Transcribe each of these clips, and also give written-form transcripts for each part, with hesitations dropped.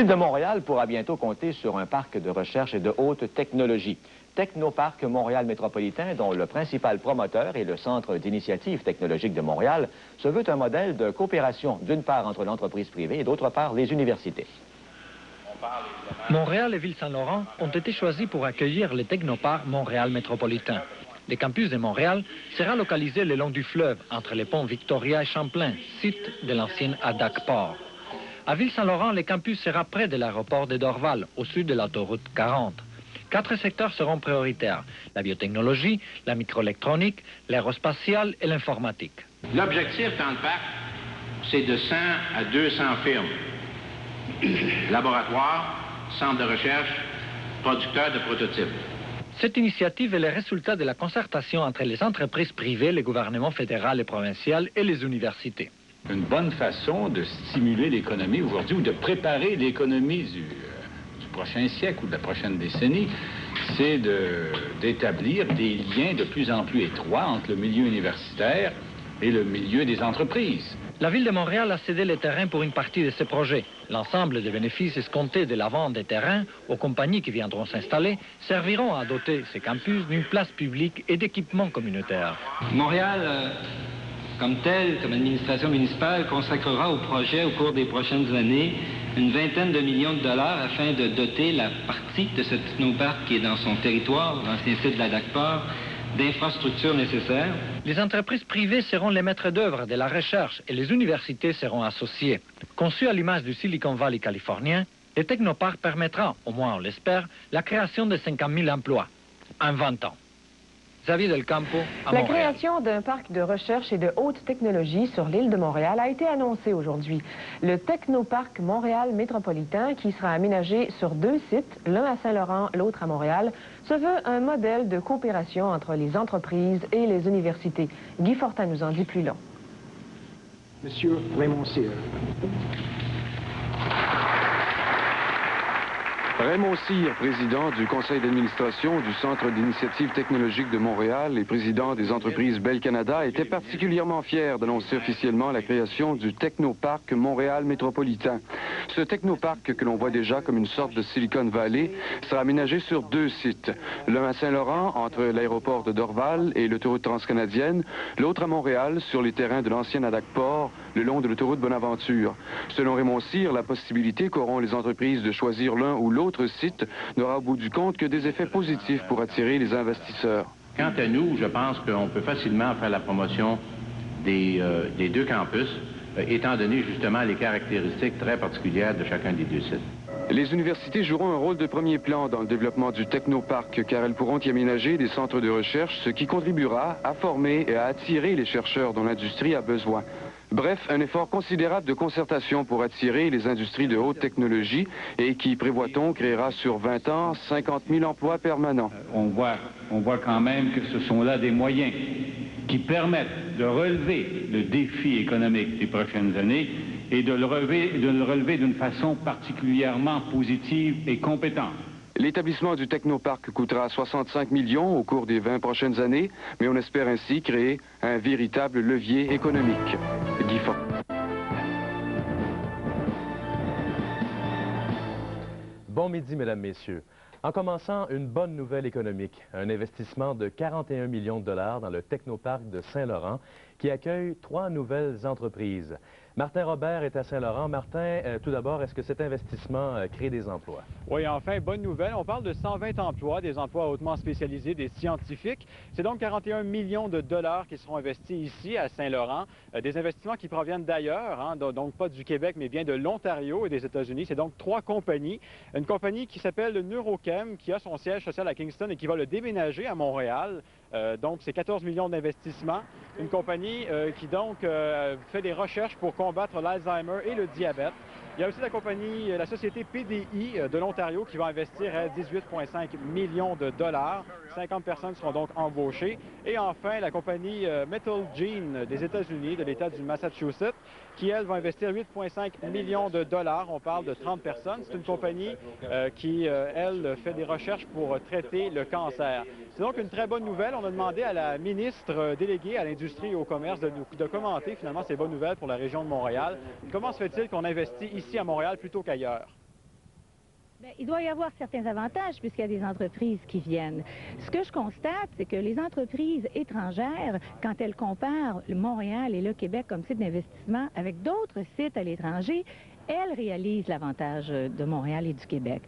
L'île de Montréal pourra bientôt compter sur un parc de recherche et de haute technologie. Technoparc Montréal Métropolitain, dont le principal promoteur est le Centre d'initiative technologique de Montréal, se veut un modèle de coopération, d'une part entre l'entreprise privée et d'autre part les universités. Montréal et Ville-Saint-Laurent ont été choisis pour accueillir le Technoparc Montréal Métropolitain. Le campus de Montréal sera localisé le long du fleuve, entre les ponts Victoria et Champlain, site de l'ancienne ADAC-Port. À Ville-Saint-Laurent, le campus sera près de l'aéroport de Dorval, au sud de l'autoroute 40. 4 secteurs seront prioritaires: la biotechnologie, la microélectronique, l'aérospatiale et l'informatique. L'objectif dans le parc, c'est de 100 à 200 firmes. Laboratoires, centres de recherche, producteurs de prototypes. Cette initiative est le résultat de la concertation entre les entreprises privées, les gouvernements fédéral et provincial et les universités. Une bonne façon de stimuler l'économie aujourd'hui ou de préparer l'économie du prochain siècle ou de la prochaine décennie, c'est d'établir des liens de plus en plus étroits entre le milieu universitaire et le milieu des entreprises. La Ville de Montréal a cédé les terrains pour une partie de ces projets. L'ensemble des bénéfices escomptés de la vente des terrains aux compagnies qui viendront s'installer serviront à doter ces campus d'une place publique et d'équipements communautaires. Montréal, comme tel, comme administration municipale, consacrera au projet au cours des prochaines années une vingtaine de millions de dollars afin de doter la partie de ce technoparc qui est dans son territoire, l'ancien site de la DAC-Port, d'infrastructures nécessaires. Les entreprises privées seront les maîtres d'œuvre de la recherche et les universités seront associées. Conçu à l'image du Silicon Valley californien, le technoparc permettra, au moins on l'espère, la création de 50 000 emplois en 20 ans. Xavier Del Campo, à Montréal. La création d'un parc de recherche et de haute technologie sur l'île de Montréal a été annoncée aujourd'hui. Le Technoparc Montréal Métropolitain, qui sera aménagé sur 2 sites, l'un à Saint-Laurent, l'autre à Montréal, se veut un modèle de coopération entre les entreprises et les universités. Guy Fortin nous en dit plus long. Monsieur Raymond Cyr. Raymond Cyr, président du conseil d'administration du Centre d'initiative technologique de Montréal et président des entreprises Bell Canada, était particulièrement fier d'annoncer officiellement la création du Technoparc Montréal Métropolitain. Ce technoparc, que l'on voit déjà comme une sorte de Silicon Valley, sera aménagé sur 2 sites. L'un à Saint-Laurent, entre l'aéroport de Dorval et l'autoroute transcanadienne, l'autre à Montréal, sur les terrains de l'ancienne ADAC-Port, le long de l'autoroute Bonaventure. Selon Raymond Cyr, la possibilité qu'auront les entreprises de choisir l'un ou l'autre site n'aura au bout du compte que des effets positifs pour attirer les investisseurs. Quant à nous, je pense qu'on peut facilement faire la promotion des 2 campus, étant donné justement les caractéristiques très particulières de chacun des 2 sites. Les universités joueront un rôle de premier plan dans le développement du technoparc, car elles pourront y aménager des centres de recherche, ce qui contribuera à former et à attirer les chercheurs dont l'industrie a besoin. Bref, un effort considérable de concertation pour attirer les industries de haute technologie et qui, prévoit-on, créera sur 20 ans 50 000 emplois permanents. On voit quand même que ce sont là des moyens qui permettent de relever le défi économique des prochaines années et de le relever d'une façon particulièrement positive et compétente. L'établissement du technoparc coûtera 65 millions au cours des 20 prochaines années, mais on espère ainsi créer un véritable levier économique. Guy Fortin. Bon midi, mesdames, messieurs. En commençant, une bonne nouvelle économique. Un investissement de 41 millions de dollars dans le technoparc de Saint-Laurent qui accueille 3 nouvelles entreprises. Martin Robert est à Saint-Laurent. Martin, tout d'abord, est-ce que cet investissement crée des emplois? Oui, enfin, bonne nouvelle. On parle de 120 emplois, des emplois hautement spécialisés, des scientifiques. C'est donc 41 millions de dollars qui seront investis ici, à Saint-Laurent. Des investissements qui proviennent d'ailleurs, hein, donc pas du Québec, mais bien de l'Ontario et des États-Unis. C'est donc 3 compagnies. Une compagnie qui s'appelle Neurochem, qui a son siège social à Kingston et qui va le déménager à Montréal. Donc, c'est 14 millions d'investissements. Une compagnie qui, donc, fait des recherches pour combattre l'Alzheimer et le diabète. Il y a aussi la compagnie, la société PDI de l'Ontario qui va investir à 18,5 millions de dollars. 50 personnes seront donc embauchées. Et enfin, la compagnie Metal Gene des États-Unis, de l'État du Massachusetts, qui, elle, va investir 8,5 millions de dollars. On parle de 30 personnes. C'est une compagnie qui, elle, fait des recherches pour traiter le cancer. C'est donc une très bonne nouvelle. On a demandé à la ministre déléguée à l'industrie et au commerce de commenter finalement ces bonnes nouvelles pour la région de Montréal. Comment se fait-il qu'on investit ici à Montréal plutôt qu'ailleurs? Bien, il doit y avoir certains avantages puisqu'il y a des entreprises qui viennent. Ce que je constate, c'est que les entreprises étrangères, quand elles comparent Montréal et le Québec comme site d'investissement avec d'autres sites à l'étranger, elles réalisent l'avantage de Montréal et du Québec.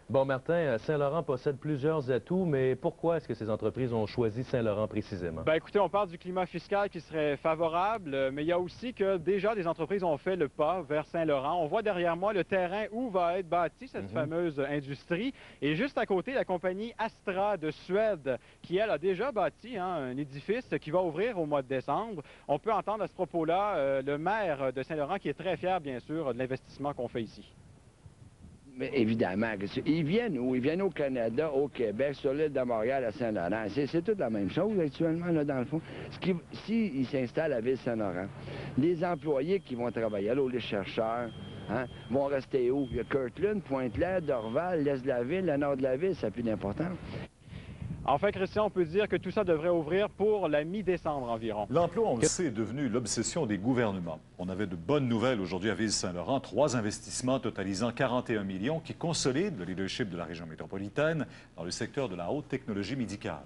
Bon, Martin, Saint-Laurent possède plusieurs atouts, mais pourquoi est-ce que ces entreprises ont choisi Saint-Laurent précisément? Bien, écoutez, on parle du climat fiscal qui serait favorable, mais il y a aussi que déjà des entreprises ont fait le pas vers Saint-Laurent. On voit derrière moi le terrain où va être bâtie cette fameuse industrie. Et juste à côté, la compagnie Astra de Suède, qui, elle, a déjà bâti un édifice qui va ouvrir au mois de décembre. On peut entendre à ce propos-là le maire de Saint-Laurent qui est très fier, bien sûr, de l'investissement qu'on fait ici. Mais évidemment, ils viennent où? Ils viennent au Canada, au Québec, sur l'île de Montréal, à Saint-Laurent. C'est toute la même chose actuellement, là, dans le fond. S'ils s'installent à Ville-Saint-Laurent, les employés qui vont travailler là, les chercheurs, vont rester où? Il y a Kirtland, Pointe-Claire, Dorval, l'Est de la ville, le nord de la ville, ça n'a plus d'importance. Enfin, Christian, on peut dire que tout ça devrait ouvrir pour la mi-décembre environ. L'emploi, on le sait, est devenu l'obsession des gouvernements. On avait de bonnes nouvelles aujourd'hui à Ville-Saint-Laurent. 3 investissements totalisant 41 millions qui consolident le leadership de la région métropolitaine dans le secteur de la haute technologie médicale.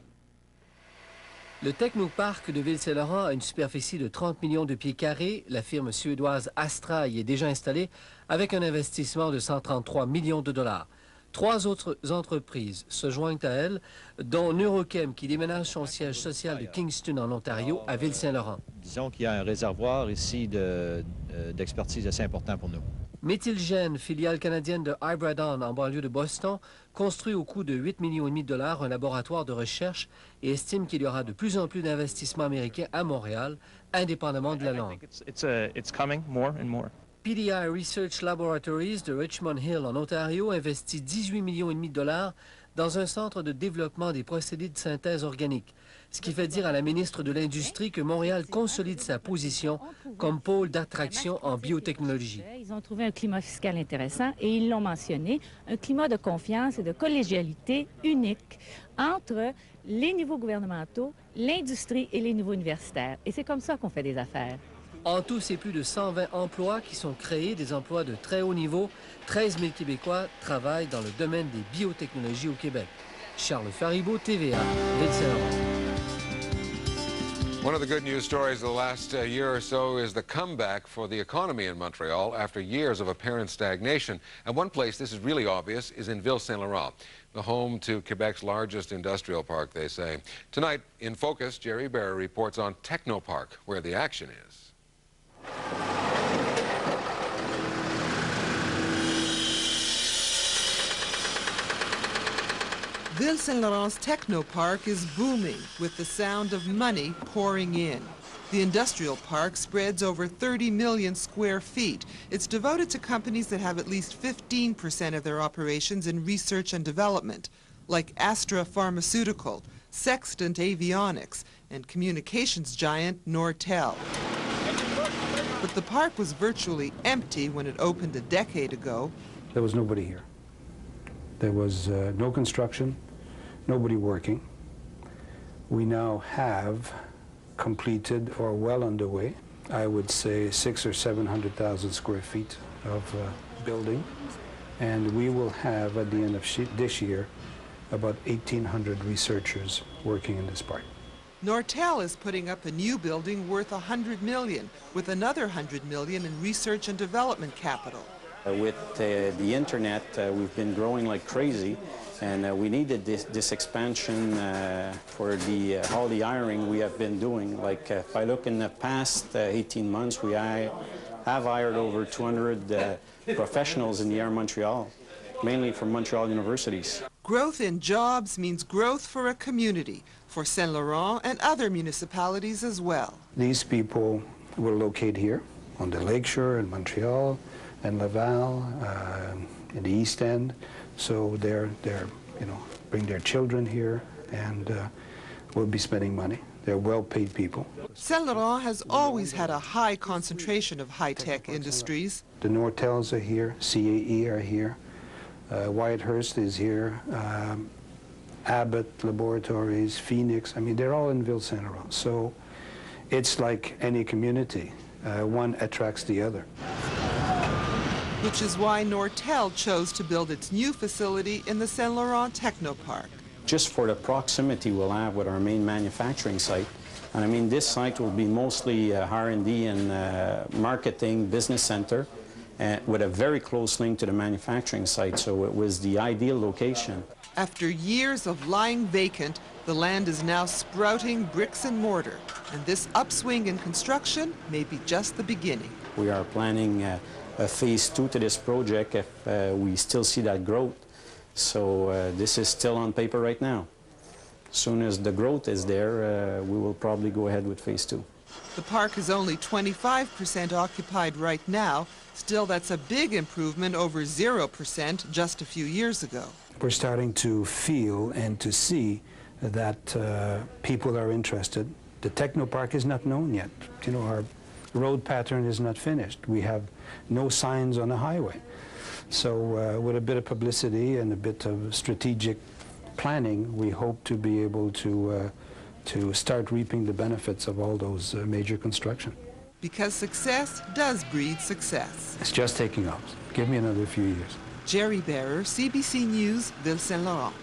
Le Technoparc de Ville-Saint-Laurent a une superficie de 30 millions de pieds carrés. La firme suédoise Astra y est déjà installée avec un investissement de 133 millions de dollars. 3 autres entreprises se joignent à elle, dont Neurochem, qui déménage son siège social de Kingston, en Ontario, à Ville-Saint-Laurent. Disons qu'il y a un réservoir ici d'expertise assez important pour nous. Methylgene, filiale canadienne de Hybridon, en banlieue de Boston, construit au coût de 8,5 millions de dollars un laboratoire de recherche et estime qu'il y aura de plus en plus d'investissements américains à Montréal, indépendamment de la langue. It's coming more and more. PDI Research Laboratories de Richmond Hill, en Ontario, investit 18,5 millions de dollars dans un centre de développement des procédés de synthèse organique, ce qui fait dire à la ministre de l'Industrie que Montréal consolide sa position comme pôle d'attraction en biotechnologie. Ils ont trouvé un climat fiscal intéressant et ils l'ont mentionné, un climat de confiance et de collégialité unique entre les niveaux gouvernementaux, l'industrie et les niveaux universitaires. Et c'est comme ça qu'on fait des affaires. En tout, c'est plus de 120 emplois qui sont créés, des emplois de très haut niveau. 13 000 Québécois travaillent dans le domaine des biotechnologies au Québec. Charles Faribault, TVA, Ville-Saint-Laurent. One of the good news stories of the last year or so is the comeback for the economy in Montreal after years of apparent stagnation. And one place this is really obvious is in Ville-Saint-Laurent, the home to Quebec's largest industrial park, they say. Tonight, in Focus, Jerry Barra reports on Technopark, where the action is. Ville-Saint-Laurent's Technopark is booming with the sound of money pouring in. The industrial park spreads over 30 million square feet. It's devoted to companies that have at least 15% of their operations in research and development, like Astra Pharmaceutical, Sextant Avionics, and communications giant Nortel. But the park was virtually empty when it opened a decade ago. There was nobody here. There was no construction, nobody working. We now have completed or well underway, I would say 600,000 or 700,000 square feet of building. And we will have, at the end of this year, about 1,800 researchers working in this park. Nortel is putting up a new building worth $100 million, with another $100 million in research and development capital. With the internet, we've been growing like crazy, and we needed this expansion for all the hiring we have been doing. Like if I look in the past 18 months, we have hired over 200 professionals in the Air Montreal, mainly from Montreal universities. Growth in jobs means growth for a community, for Saint Laurent and other municipalities as well. These people will locate here on the lakeshore in Montreal and Laval, in the East End. So they're bring their children here and will be spending money. They're well-paid people. Saint Laurent has always had a high concentration of high-tech industries. The Nortels are here, CAE are here, Whitehurst is here, Abbott Laboratories, Phoenix, I mean, they're all in Ville-Saint-Laurent. So it's like any community. One attracts the other. which is why Nortel chose to build its new facility in the Saint Laurent Technopark. Just for the proximity we'll have with our main manufacturing site. And I mean, this site will be mostly R&D and marketing business center with a very close link to the manufacturing site, so it was the ideal location. After years of lying vacant, the land is now sprouting bricks and mortar, and this upswing in construction may be just the beginning. We are planning a phase 2 to this project if we still see that growth. So this is still on paper right now. As soon as the growth is there, we will probably go ahead with phase 2. The park is only 25% occupied right now. Still, that's a big improvement over 0% just a few years ago. We're starting to feel and to see that people are interested. The Technopark is not known yet. You know, our road pattern is not finished. We have no signs on the highway. So with a bit of publicity and a bit of strategic planning, we hope to be able to start reaping the benefits of all those major construction. Because success does breed success. It's just taking off. Give me another few years. Jerry Bearer, CBC News, Ville Saint Laurent.